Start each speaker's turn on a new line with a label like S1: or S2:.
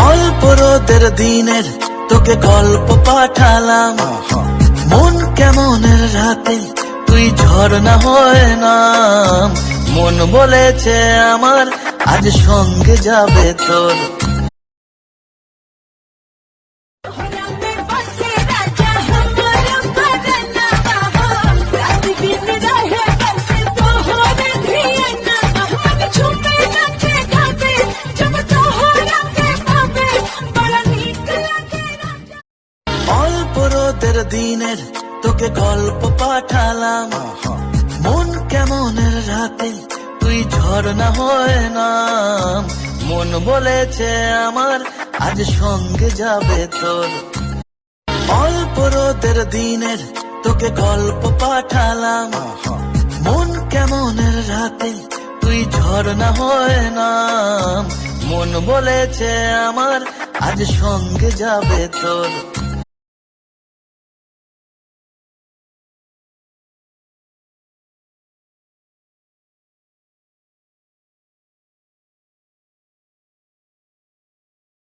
S1: অল্প রোদের দিনের তোকে গল্প পাঠালাম, মন কেমনের রাতে তুই ঝর্ণা হয়ে নাম। মন বলেছে আমার আজ সঙ্গে যাবে তোর। অল্প রোদের দিনের তোকে গল্প পাঠালাম, মন কেমনের রাতে তুই ঝর্ণা হয়ে নাম। মন বলেছে আমার আজ সঙ্গে যাবে তোর। অল্প রোদের দিনের তোকে গল্প পাঠালাম, মন কেমনের রাতে তুই ঝর্ণা হয়ে নাম। মন বলেছে আমার আজ সঙ্গে যাবে তোর।